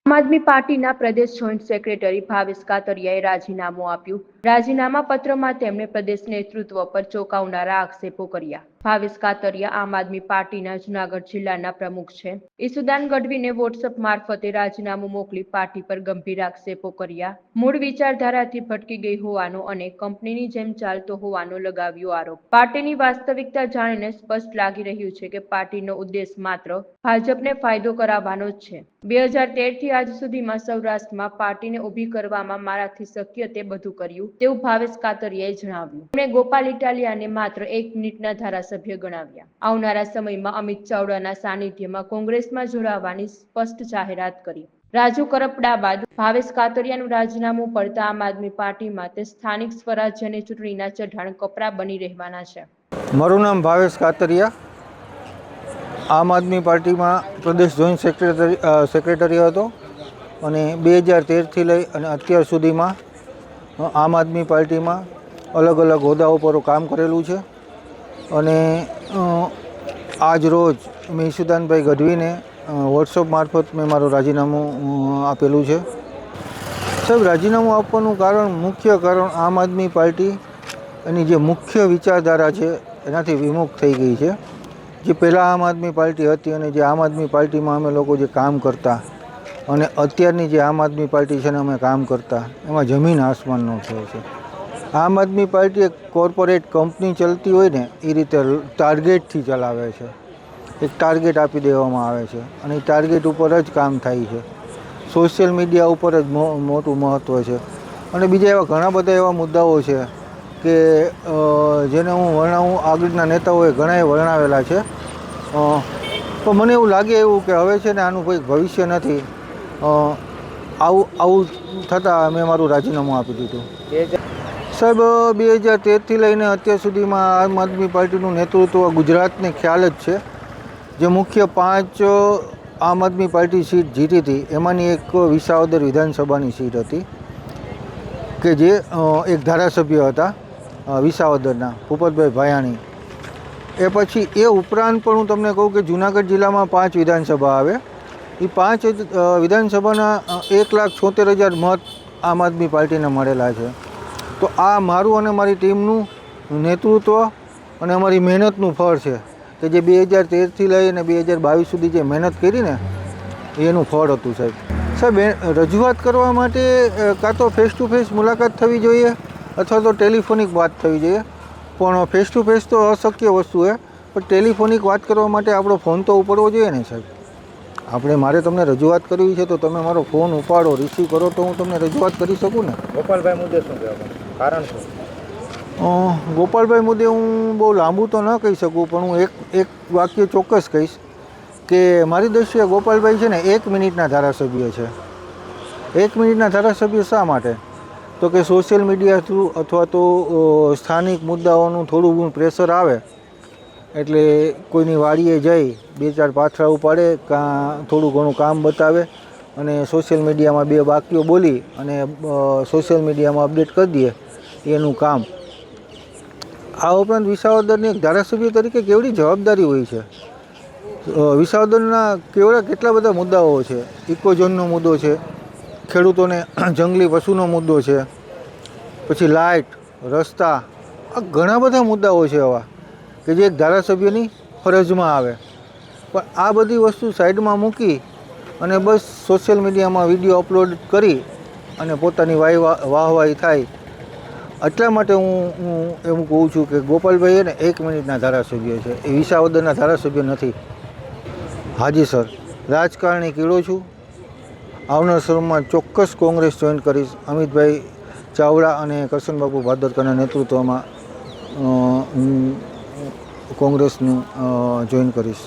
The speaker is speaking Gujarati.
આમ આદમી પાર્ટીના પ્રદેશ જોઈન્ટ સેક્રેટરી ભાવેશ કાતરિયાએ રાજીનામું આપ્યું। રાજીનામા પત્રમાં તેમણે પ્રદેશ નેતૃત્વ પર ચોંકાવનારા આક્ષેપો કર્યા। ભાવેશ કાતરિયા આમ આદમી પાર્ટીના જૂનાગઢ જિલ્લાના પ્રમુખ છે। ઈસુદાન ગઢવીને વોટ્સએપ મારફતે રાજીનામું મોકલી પાર્ટી પર ગંભીર આક્ષેપો કર્યા। મૂળ વિચારધારાથી ભટકી ગઈ હોવાનો અને કંપનીની જેમ ચાલતો હોવાનો લગાવ્યો આરોપ। પાર્ટીની વાસ્તવિકતા જાણીને સ્પષ્ટ લાગી રહ્યું છે કે પાર્ટીનો ઉદ્દેશ માત્ર ભાજપને ફાયદો કરાવવાનો જ છે। 2013થી આજ સુધીમાં સૌરાષ્ટ્રમાં પાર્ટીને ઊભી કરવામાં મારાથી શક્ય તે બધું કર્યું તેવું ભાવેશ કાતરિયાએ જણાવ્યું। તેમણે ગોપાલ ઇટાલિયાને માત્ર 1 મિનિટના ધારાસભ્ય ગણાવ્યા। આવનારા સમયમાં અમિત ચાવડાના સાનિધ્યમાં કોંગ્રેસમાં જોડાવાની સ્પષ્ટ જાહેરાત કરી। રાજુ કરપડા બાદ ભાવેશ કાતરિયાનું રાજીનામું પડતા આમ આદમી પાર્ટી માટે સ્થાનિક સ્વરાજ્યની ચૂંટણીના ચઢાણ કપરા બની રહેવાના છે। મારું નામ ભાવેશ કાતરિયા, આમ આદમી પાર્ટીમાં પ્રદેશ જોઈન્ટ સેક્રેટરી હતો અને 2013થી લઈ અને અત્યાર સુધીમાં આમ આદમી પાર્ટીમાં અલગ અલગ હોદ્દાઓ પર કામ કરેલું છે। અને આજ રોજ મેં ઈસુદાનભાઈ ગઢવીને વોટ્સઅપ મારફત મેં મારું રાજીનામું આપેલું છે। સાહેબ, રાજીનામું આપવાનું મુખ્ય કારણ આમ આદમી પાર્ટી એની જે મુખ્ય વિચારધારા છે એનાથી વિમુખ થઈ ગઈ છે। જે પહેલાં આમ આદમી પાર્ટી હતી અને જે આમ આદમી પાર્ટીમાં અમે લોકો જે કામ કરતા અને અત્યારની જે આમ આદમી પાર્ટી છે ને અમે કામ કરતા એમાં જમીન આસમાનનો થયો છે। આમ આદમી પાર્ટી એક કોર્પોરેટ કંપની ચાલતી હોય ને એ રીતે ટાર્ગેટથી ચલાવે છે। એક ટાર્ગેટ આપી દેવામાં આવે છે અને એ ટાર્ગેટ ઉપર જ કામ થાય છે। સોશિયલ મીડિયા ઉપર જ મોટું મહત્ત્વ છે અને બીજા એવા ઘણા બધા એવા મુદ્દાઓ છે કે જેને હું વર્ણવું, આગળના નેતાઓએ ઘણાએ વર્ણવેલા છે। તો મને એવું લાગે કે હવે છે ને આનું કોઈ ભવિષ્ય નથી। આવું થતાં મેં મારું રાજીનામું આપી દીધું। સાહેબ, 2013થી લઈને અત્યાર સુધીમાં આમ આદમી પાર્ટીનું નેતૃત્વ ગુજરાતને ખ્યાલ જ છે। જે મુખ્ય 5 આમ આદમી પાર્ટી સીટ જીતી હતી એમાંની એક વિસાવદર વિધાનસભાની સીટ હતી કે જે એક ધારાસભ્ય હતા વિસાવદરના ભૂપતભાઈ ભાયાણી। એ પછી એ ઉપરાંત પણ હું તમને કહું કે જૂનાગઢ જિલ્લામાં 5 વિધાનસભા આવે। એ 5 વિધાનસભાના 1,76,000 મત આમ આદમી પાર્ટીને મળેલા છે। તો આ મારું અને મારી ટીમનું નેતૃત્વ અને અમારી મહેનતનું ફળ છે કે જે 2013થી લઈ અને 2022 સુધી જે મહેનત કરી ને એનું ફળ હતું। સાહેબ, રજૂઆત કરવા માટે કાં તો ફેસ ટુ ફેસ મુલાકાત થવી જોઈએ અથવા તો ટેલિફોનિક વાત થવી જોઈએ, પણ ફેસ ટુ ફેસ તો અશક્ય વસ્તુ છે। પણ ટેલિફોનિક વાત કરવા માટે આપણો ફોન તો ઉપાડવો જોઈએ ને સાહેબ। મારે તમને રજૂઆત કરવી છે તો તમે મારો ફોન ઉપાડો, રિસીવ કરો તો હું તમને રજૂઆત કરી શકું ને। ગોપાલભાઈ મુદ્દે શું કહેવાનું કારણ શું? ગોપાલભાઈ મુદ્દે હું બહુ લાંબુ તો ન કહી શકું, પણ હું એક વાક્ય ચોક્કસ કહીશ કે મારી દ્રષ્ટિએ ગોપાલભાઈ છે ને 1 મિનિટના ધારાસભ્ય છે। 1 મિનિટના ધારાસભ્ય શા માટે? તો કે સોશિયલ મીડિયા થ્રુ અથવા તો સ્થાનિક મુદ્દાઓનું થોડું ઘણું પ્રેશર આવે એટલે કોઈની વાડીએ જઈ 2-4 પાથરા ઉપાડે કાં થોડું ઘણું કામ બતાવે અને સોશિયલ મીડિયામાં 2 વાક્યો બોલી અને સોશિયલ મીડિયામાં અપડેટ કરી દે એનું કામ। આ ઉપરાંત વિસાવદરની એક ધારાસભ્ય તરીકે કેવડી જવાબદારી હોય છે। વિસાવદરના કેટલા બધા મુદ્દાઓ છે। ઇકોઝોનનો મુદ્દો છે, ખેડૂતોને જંગલી પશુનો મુદ્દો છે, પછી લાઇટ, રસ્તા, આ ઘણા બધા મુદ્દાઓ છે એવા કે જે એક ધારાસભ્યની ફરજમાં આવે। પણ આ બધી વસ્તુ સાઈડમાં મૂકી અને બસ સોશિયલ મીડિયામાં વિડીયો અપલોડ કરી અને પોતાની વાહવાહી થાય। એટલા માટે હું એવું કહું છું કે ગોપાલભાઈ એને 1 મિનિટના ધારાસભ્ય છે, એ વિસાવદરના ધારાસભ્ય નથી। હાજી સર, રાજકારણી કીડો છું। આવનાર સમયમાં ચોક્કસ કોંગ્રેસ જોઈન કરીશ। અમિતભાઈ ચાવડા અને કરશનબાપુ ભાદરકાના નેતૃત્વમાં હું કોંગ્રેસનું જોઈન કરીશ।